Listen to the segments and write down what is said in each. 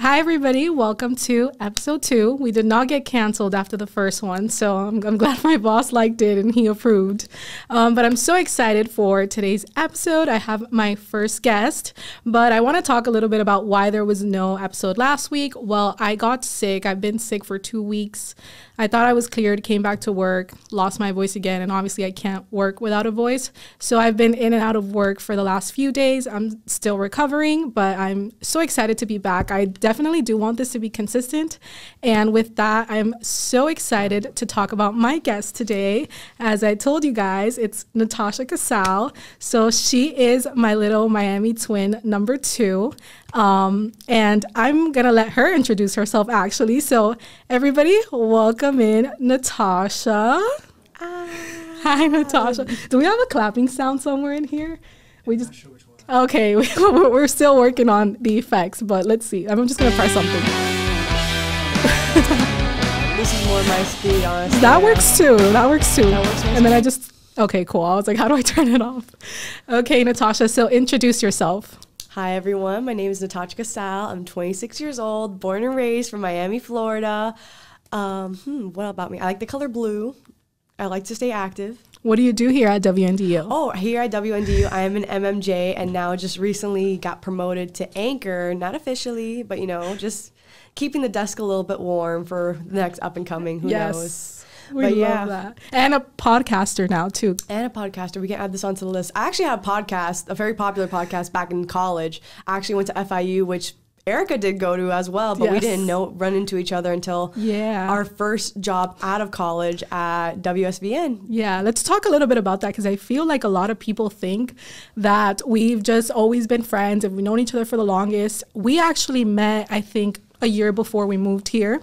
Hi, everybody. Welcome to episode 2. We did not get canceled after the first one, so I'm glad my boss liked it and he approved. But I'm so excited for today's episode. I have my first guest, but I want to talk a little bit about why there was no episode last week. Well, I got sick. I've been sick for 2 weeks. I thought I was cleared, came back to work, lost my voice again, and obviously I can't work without a voice. So I've been in and out of work for the last few days. I'm still recovering, but I'm so excited to be back. I definitely do want this to be consistent. And with that, I'm so excited to talk about my guest today. As I told you guys, it's Natacha Casal. So she is my little Miami twin number 2. And I'm going to let her introduce herself actually. So everybody, welcome in Natacha. Hi, Natacha. Do we have a clapping sound somewhere in here? We just... Okay, we're still working on the effects, but let's see. I'm just going to press something. This is more my speed, honestly. That works too. And then I just... Okay, cool. I was like, how do I turn it off? Okay, Natacha, so introduce yourself. Hi, everyone. My name is Natacha Casal. I'm 26 years old, born and raised from Miami, Florida. What about me? I like the color blue. I like to stay active. What do you do here at WNDU? Oh, here at WNDU, I am an MMJ and now just recently got promoted to anchor. Not officially, but, just keeping the desk a little bit warm for the next up and coming. Who knows? We love that. And a podcaster now, too. And a podcaster. We can add this onto the list. I actually had a podcast, a very popular podcast back in college. I actually went to FIU, which Erica did go to as well, but we didn't run into each other until our first job out of college at WSVN. Yeah, let's talk a little bit about that because I feel like a lot of people think that we've just always been friends and we've known each other for the longest. We actually met, I think, a year before we moved here.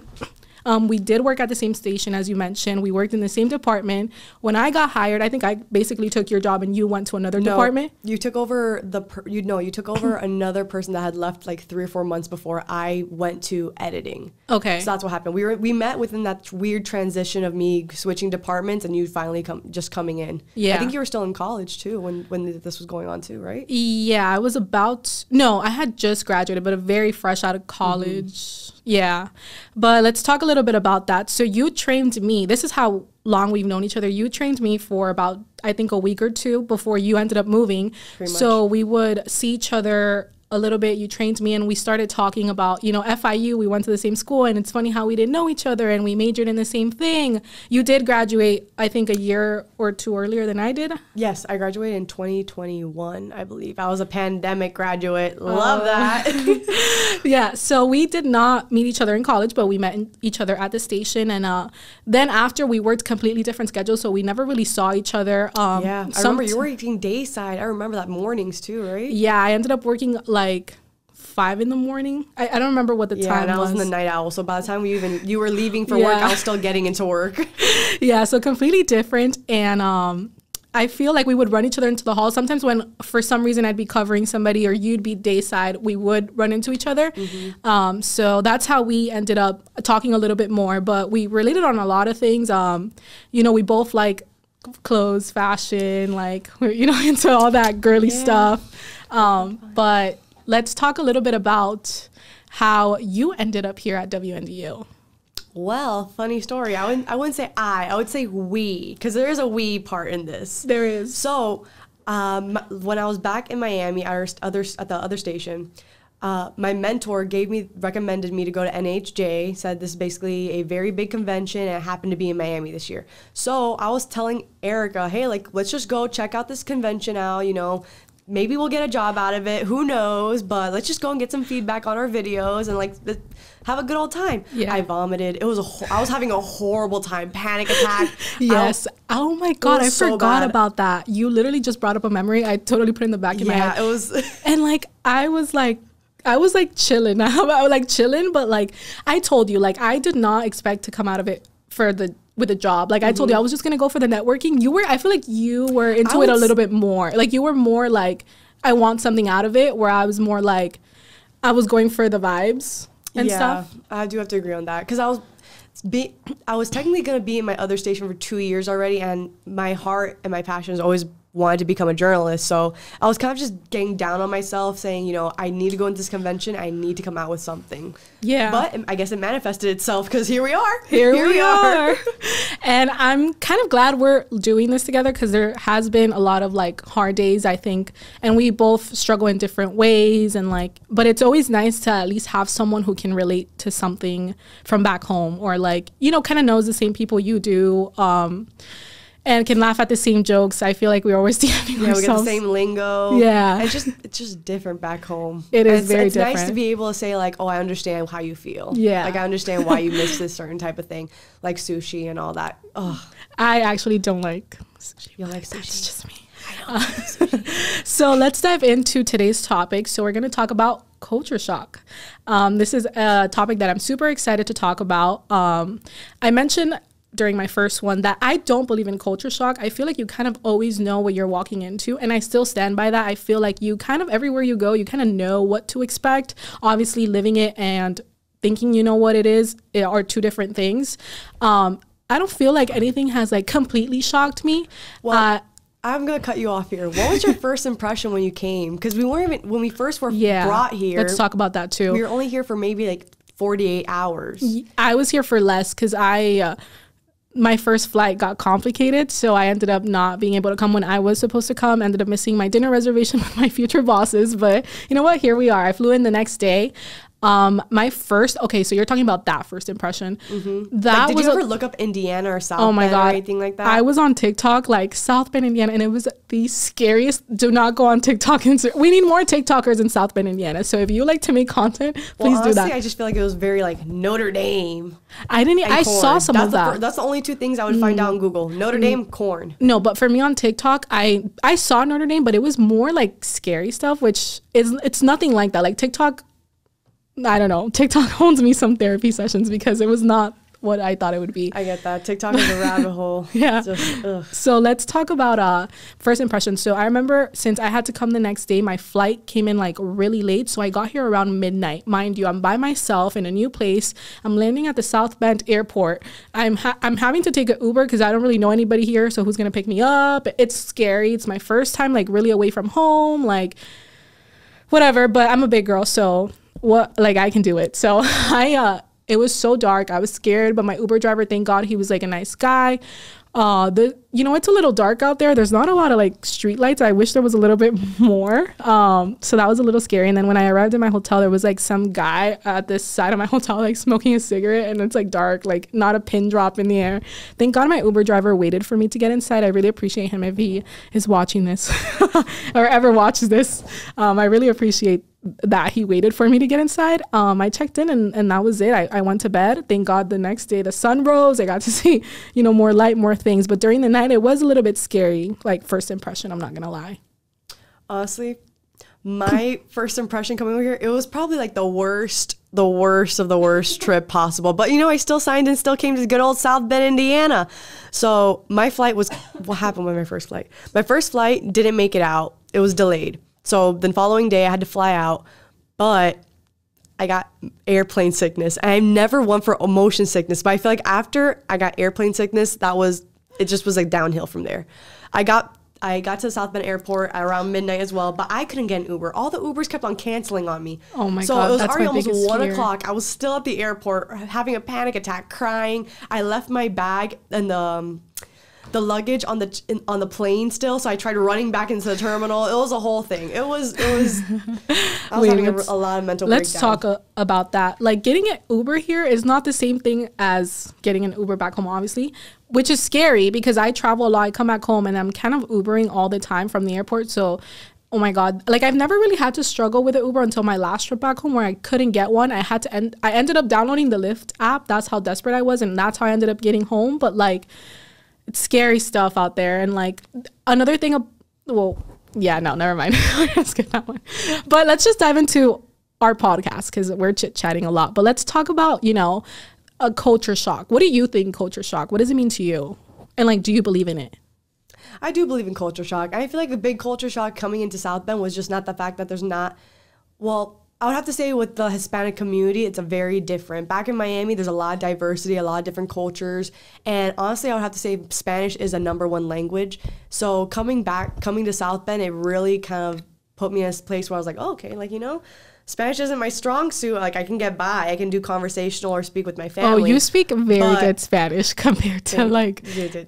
We did work at the same station, as you mentioned. We worked in the same department. When I got hired, I think I basically took your job and you went to another department. You took over you took over another person that had left like 3 or 4 months before I went to editing. Okay. So that's what happened. We met within that weird transition of me switching departments and you finally coming in. Yeah. I think you were still in college too when this was going on too, right? Yeah, I had just graduated, but very fresh out of college. Mm-hmm. Yeah, but let's talk a little bit about that. So you trained me. This is how long we've known each other. You trained me for about, I think, a week or 2 before you ended up moving. So we would see each other a little bit. You trained me and we started talking about, FIU. We went to the same school and it's funny how we didn't know each other and we majored in the same thing. You did graduate, I think, a year or 2 earlier than I did. Yes, I graduated in 2021, I believe. I was a pandemic graduate. Love that. Yeah, so we did not meet each other in college, but we met each other at the station. And then after we worked completely different schedules, so we never really saw each other. I remember you were working dayside. I remember that mornings too, right? Yeah, I ended up working like 5 in the morning. I don't remember what the time was. Yeah, I was in the night owl. So by the time you were leaving for work, I was still getting into work. Yeah, so completely different. And I feel like we would run each other into the hall. Sometimes when, for some reason, I'd be covering somebody or you'd be dayside, we would run into each other. Mm-hmm. So that's how we ended up talking a little bit more. But we related on a lot of things. We both like clothes, fashion, like, into all that girly stuff. But let's talk a little bit about how you ended up here at WNDU. Well, funny story. I wouldn't say I would say we, because there is a we part in this. There is. So when I was back in Miami at the other station, my mentor recommended me to go to NHJ, said this is basically a very big convention and it happened to be in Miami this year. So I was telling Erica, hey, let's just go check out this convention out, maybe we'll get a job out of it. Who knows? But let's just go and get some feedback on our videos and have a good old time. Yeah. I vomited. I was having a horrible time. Panic attack. Yes. Oh my God. I forgot about that. You literally just brought up a memory. I totally put it in the back of my head. Yeah, it was. And I was chilling. I was chilling, but I told you, I did not expect to come out of it with a job. I told you, I was just going to go for the networking. I feel like you were into it a little bit more. You were more I want something out of it, where I was more I was going for the vibes and stuff. I do have to agree on that. Because I was technically going to be in my other station for 2 years already, and my heart and my passion has always wanted to become a journalist. So I was kind of just getting down on myself, saying, I need to go into this convention. I need to come out with something. Yeah. But I guess it manifested itself because here we are. Here we are. And I'm kind of glad we're doing this together because there has been a lot of like hard days, I think. And we both struggle in different ways. And like, but it's always nice to at least have someone who can relate to something from back home or like, kind of knows the same people you do. And can laugh at the same jokes. I feel like we're always DMing ourselves. We get the same lingo. Yeah. It's just different back home. It is very different. It's nice to be able to say like, oh, I understand how you feel. Yeah. Like I understand why you miss this certain type of thing, like sushi and all that. Ugh. I actually don't like sushi. You like sushi? That's just me. So let's dive into today's topic. So we're going to talk about culture shock. This is a topic that I'm super excited to talk about. I mentioned during my first one that I don't believe in culture shock. I feel like you kind of always know what you're walking into, and I still stand by that. I feel like you kind of everywhere you go, you kind of know what to expect. Obviously, living it and thinking you know what it is are two different things. I don't feel like anything has like completely shocked me. Well, I'm going to cut you off here. What was your first impression when you came? Because we weren't even, when we first were brought here. Let's talk about that too. We were only here for maybe like 48 hours. I was here for less because my first flight got complicated, so I ended up not being able to come when I was supposed to come. Ended up missing my dinner reservation with my future bosses, but you know what? Here we are. I flew in the next day. So you're talking about that first impression. Mm-hmm. Did you ever look up Indiana or South Bend or anything like that? I was on TikTok, like South Bend, Indiana, and it was the scariest. Do not go on TikTok. We need more TikTokers in South Bend, Indiana. So if you like to make content, please do that. I just feel like it was very like Notre Dame. I saw some of that. That's the only two things I would find out on Google. Notre Dame, corn. No, but for me on TikTok, I saw Notre Dame, but it was more like scary stuff, which it's nothing like that. Like TikTok, I don't know. TikTok owns me some therapy sessions because it was not what I thought it would be. I get that. TikTok is a rabbit hole. Yeah. So let's talk about first impressions. So I remember since I had to come the next day, my flight came in like really late. So I got here around midnight. Mind you, I'm by myself in a new place. I'm landing at the South Bend airport. I'm having to take an Uber because I don't really know anybody here. So who's going to pick me up? It's scary. It's my first time like really away from home. Like whatever. But I'm a big girl. So I can do it. So it was so dark. I was scared, but my Uber driver, thank God, he was like a nice guy. It's a little dark out there. There's not a lot of like street lights. I wish there was a little bit more. So that was a little scary. And then when I arrived at my hotel, there was like some guy at this side of my hotel, like smoking a cigarette, and it's like dark, like not a pin drop in the air. Thank God my Uber driver waited for me to get inside. I really appreciate him if he is watching this or ever watches this. I really appreciate that he waited for me to get inside. I checked in and that was it. I went to bed. Thank God the next day the sun rose. I got to see, more light, more things. But during the night, it was a little bit scary. Like first impression, I'm not going to lie. Honestly, my first impression coming over here, it was probably like the worst of the worst trip possible. But I still signed and still came to good old South Bend, Indiana. So my flight was, what happened with my first flight? My first flight didn't make it out. It was delayed. So the following day I had to fly out, but I got airplane sickness. And I never won for motion sickness, but I feel like after I got airplane sickness, it just was like downhill from there. I got to the South Bend airport at around midnight as well, but I couldn't get an Uber. All the Ubers kept on canceling on me. Oh my God, so it was that's already my almost biggest 1 fear. o'clock. I was still at the airport having a panic attack, crying. I left my bag and the luggage on the plane still, so I tried running back into the terminal. It was a whole thing. I was having a lot of mental breakdown. Let's talk about that. Like getting an Uber here is not the same thing as getting an Uber back home, obviously, which is scary because I travel a lot. I come back home and I'm kind of Ubering all the time from the airport. So oh my God, like I've never really had to struggle with an Uber until my last trip back home where I couldn't get one. I ended up downloading the Lyft app. That's how desperate I was, and that's how I ended up getting home. But like, it's scary stuff out there. And like another thing, never mind. Let's skip that one. But let's just dive into our podcast because we're chit-chatting a lot. But let's talk about, a culture shock. What do you think culture shock? What does it mean to you? And like, do you believe in it? I do believe in culture shock. I feel like the big culture shock coming into South Bend was just not the fact that there's not, well, I would have to say with the Hispanic community, it's a very different. Back in Miami, there's a lot of diversity, a lot of different cultures. And honestly, I would have to say Spanish is a #1 language. So coming to South Bend, it really kind of put me in a place where I was like, oh, okay, like, you know, Spanish isn't my strong suit. Like, I can get by. I can do conversational or speak with my family. Oh, you speak very good Spanish compared to, like,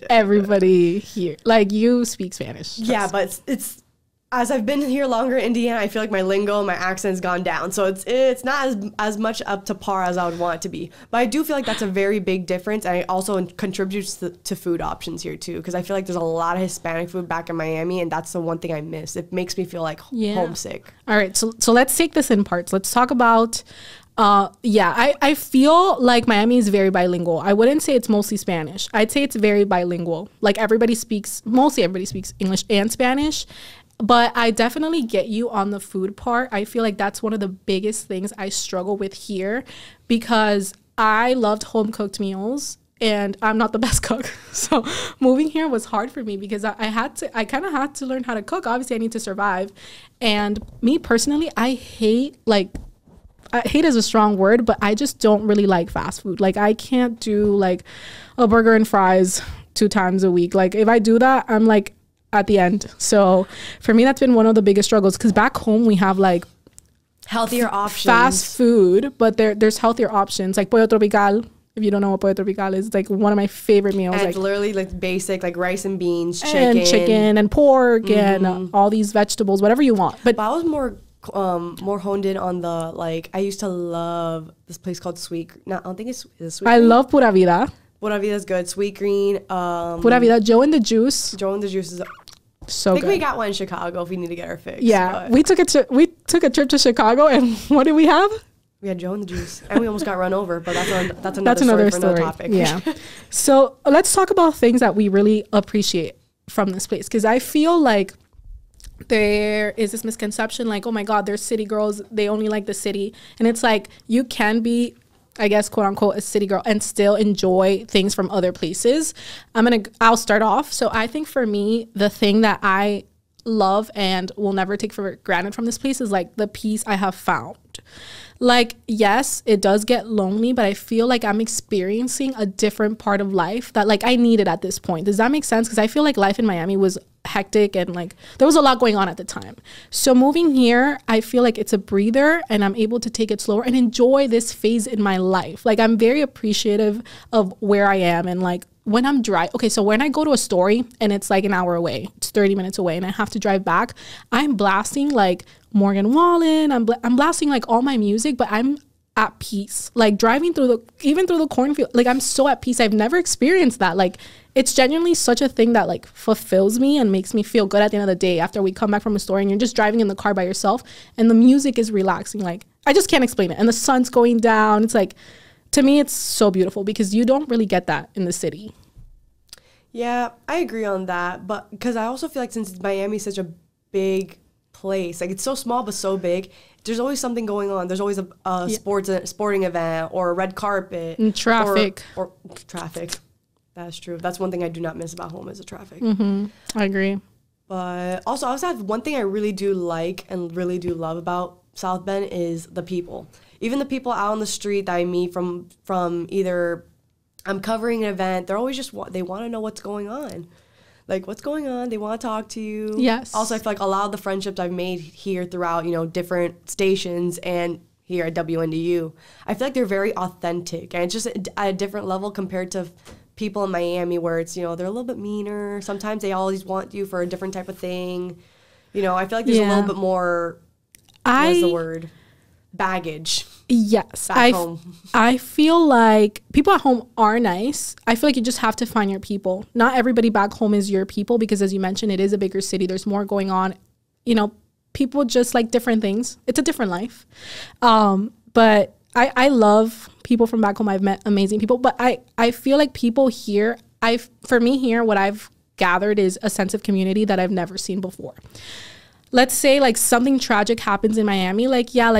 everybody here. Like, you speak Spanish. Yeah, but it's as I've been here longer in Indiana, I feel like my lingo, my accent's gone down. So it's not as much up to par as I would want it to be. But I do feel like that's a very big difference. And it also contributes to food options here too. Because I feel like there's a lot of Hispanic food back in Miami. And that's the one thing I miss. It makes me feel like homesick. All right. So let's take this in parts. Let's talk about... I feel like Miami is very bilingual. I wouldn't say it's mostly Spanish. I'd say it's very bilingual. Like mostly everybody speaks English and Spanish. But I definitely get you on the food part. I feel like that's one of the biggest things I struggle with here because I loved home cooked meals and I'm not the best cook. So moving here was hard for me because I kind of had to learn how to cook. Obviously, I need to survive. And me personally, I hate is a strong word, but I just don't really like fast food. Like, I can't do like a burger and fries 2 times a week. Like, if I do that, I'm like at the end. So for me, that's been one of the biggest struggles because back home we have like healthier options, fast food, but there's healthier options like pollo tropical. If you don't know what pollo tropical is, it's like one of my favorite meals. And like, it's literally like basic, like rice and beans, chicken and pork and all these vegetables, whatever you want. But I was more honed in on the, like, I used to love this place called I don't think it's Sweet I Green? love Pura Vida. Pura Vida is good. Sweet Green. Pura Vida. Joe and the Juice. Joe and the Juice is so I think good. we got one in Chicago if we need to get our fix. Yeah, we took a trip to Chicago, and what did we have? We had Joe and the Juice, and we almost got run over. But that's another story for another topic. Yeah. So let's talk about things that we really appreciate from this place, because I feel like there is this misconception, like, oh my God, they're city girls, they only like the city, and it's like you can be, I guess, quote unquote, a city girl and still enjoy things from other places. I'll start off. So I think for me, the thing that I love and will never take for granted from this place is like the peace I have found. Like, yes, it does get lonely, but I feel like I'm experiencing a different part of life that like I needed at this point. Does that make sense? Because I feel like life in Miami was hectic and like there was a lot going on at the time. So moving here, I feel like it's a breather and I'm able to take it slower and enjoy this phase in my life. Like, I'm very appreciative of where I am and like when I'm so when I go to a story and it's like an hour away, it's 30 minutes away and I have to drive back, I'm blasting like Morgan Wallen, I'm blasting like all my music, but I'm at peace. Like driving through the cornfield, like I'm so at peace. I've never experienced that. Like, it's genuinely such a thing that like fulfills me and makes me feel good at the end of the day after we come back from a story and you're just driving in the car by yourself and the music is relaxing. Like, I just can't explain it. And the sun's going down. It's like, to me, it's so beautiful because you don't really get that in the city. Yeah, I agree on that. But because I also feel like since Miami's such a big place, like it's so small but so big, there's always something going on. There's always a sporting event or a red carpet. And traffic. Or traffic. That's true. That's one thing I do not miss about home is the traffic. I agree. But also, I also have one thing I really do like and really do love about South Bend is the people. Even the people out on the street that I meet from either I'm covering an event, they're always just, they want to know what's going on. Like, what's going on? They want to talk to you. Yes. Also, I feel like a lot of the friendships I've made here throughout, different stations and here at WNDU, I feel like they're very authentic. And it's just at a different level compared to people in Miami where it's, they're a little bit meaner. Sometimes they always want you for a different type of thing. I feel like there's a little bit more, what's the word? Baggage. Yes. Back home. I feel like people at home are nice. I feel like you just have to find your people. Not everybody back home is your people because, as you mentioned, it is a bigger city. There's more going on. People just like different things. It's a different life. But I love people from back home. I've met amazing people. But I feel like people here, for me here, what I've gathered is a sense of community that I've never seen before. Let's say like something tragic happens in Miami,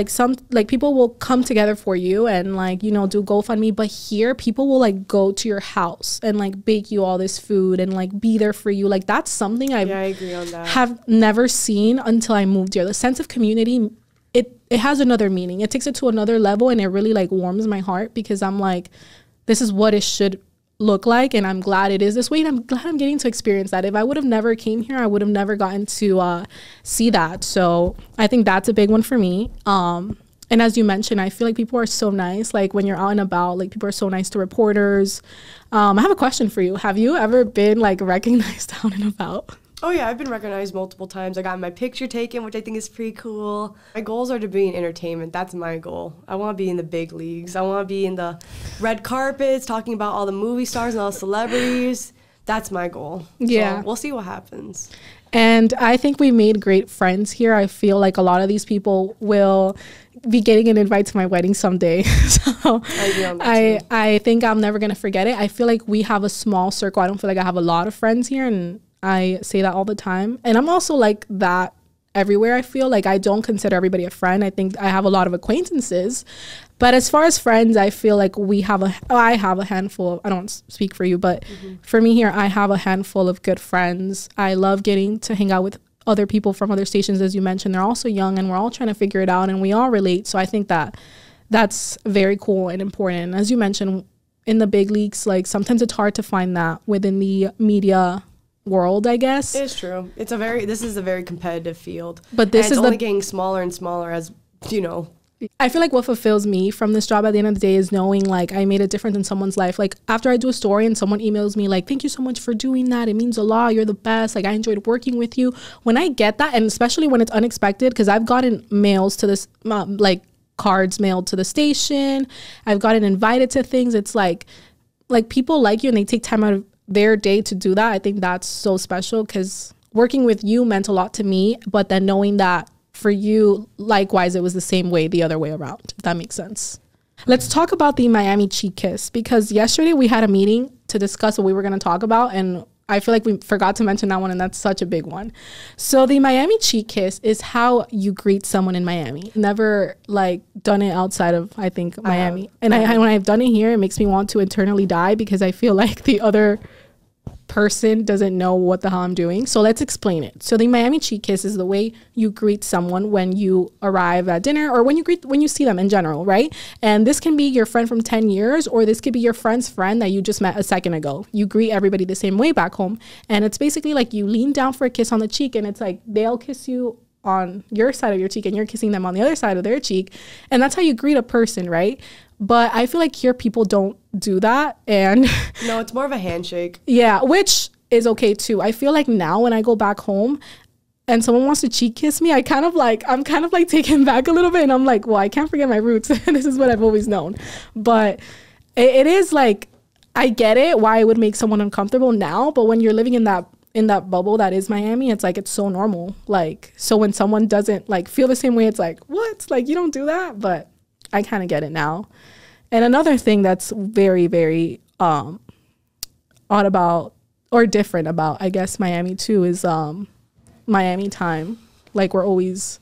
some people will come together for you and do GoFundMe, but here people will like go to your house and like bake you all this food and like be there for you. Like, that's something I agree on that. Have never seen until I moved here. The sense of community it has another meaning. It takes it to another level, and it really like warms my heart because I'm like, this is what it should look like, and I'm glad it is this way, and I'm glad I'm getting to experience that. If I would have never came here, I would have never gotten to see that. So I think that's a big one for me. And as you mentioned, I feel like people are so nice. Like when you're out and about, like people are so nice to reporters. I have a question for you. Have you ever been like recognized out and about? Oh yeah, I've been recognized multiple times. I got my picture taken, which I think is pretty cool. My goals are to be in entertainment. That's my goal. I want to be in the big leagues. I want to be in the red carpets, talking about all the movie stars and all the celebrities. That's my goal. Yeah. So we'll see what happens. And I think we made great friends here. I feel like a lot of these people will be getting an invite to my wedding someday. So I think I'm never going to forget it. I feel like we have a small circle. I don't feel like I have a lot of friends here, and I say that all the time. And I'm also like that everywhere. I feel like I don't consider everybody a friend. I think I have a lot of acquaintances. But as far as friends, I feel like I have a handful of, I don't speak for you, but for me here, I have a handful of good friends. I love getting to hang out with other people from other stations, as you mentioned. They're also young, and we're all trying to figure it out, and we all relate. So I think that that's very cool and important. And as you mentioned, in the big leagues, like sometimes it's hard to find that within the media world, I guess. It's true. This is a very competitive field. But this is only getting smaller and smaller as, you know. I feel like what fulfills me from this job at the end of the day is knowing like I made a difference in someone's life. Like after I do a story and someone emails me like, thank you so much for doing that. It means a lot. You're the best. Like I enjoyed working with you. When I get that, and especially when it's unexpected, because I've gotten mails to this, like cards mailed to the station. I've gotten invited to things. It's like people like you and they take time out of their day to do that. I think that's so special because working with you meant a lot to me. But then knowing that for you, likewise, it was the same way the other way around, if that makes sense. Let's talk about the Miami cheek kiss, because yesterday we had a meeting to discuss what we were going to talk about, and I feel like we forgot to mention that one, and that's such a big one. So the Miami cheek kiss is how you greet someone in Miami. Never like done it outside of, I think, Miami. And when I've done it here, it makes me want to internally die because I feel like the other person doesn't know what the hell I'm doing. So let's explain it. So the Miami cheek kiss is the way you greet someone when you arrive at dinner, or when you see them in general, right? And this can be your friend from 10 years, or this could be your friend's friend that you just met a second ago. You greet everybody the same way back home. And it's basically like you lean down for a kiss on the cheek, and it's like they'll kiss you on your side of your cheek and you're kissing them on the other side of their cheek. And that's how you greet a person, right? But I feel like here people don't do that. And no, it's more of a handshake. Yeah, which is okay too. I feel like now when I go back home and someone wants to cheek kiss me, I'm kind of like taken back a little bit, and I'm like, well, I can't forget my roots. This is what I've always known. But it is like, I get it why it would make someone uncomfortable now, but when you're living in that bubble that is Miami, it's like it's so normal. Like, so when someone doesn't like feel the same way, it's like, what? Like, you don't do that? But I kind of get it now. And another thing that's very, very odd about, or different about, I guess, Miami too, is Miami time. Like, we're always,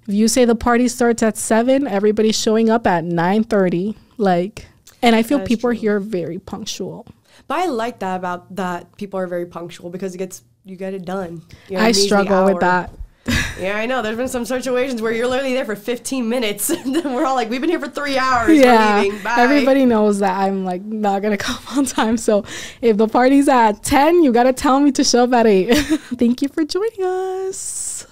if you say the party starts at 7, everybody's showing up at 9:30. Like, and I feel people here are very punctual. But I like that about that people are very punctual, because you get it done. I struggle with that. Yeah, I know. There's been some situations where you're literally there for 15 minutes. And then we're all like, we've been here for 3 hours. Yeah, we're leaving. Bye. Everybody knows that I'm like not going to come on time. So if the party's at 10, you got to tell me to show up at 8. Thank you for joining us.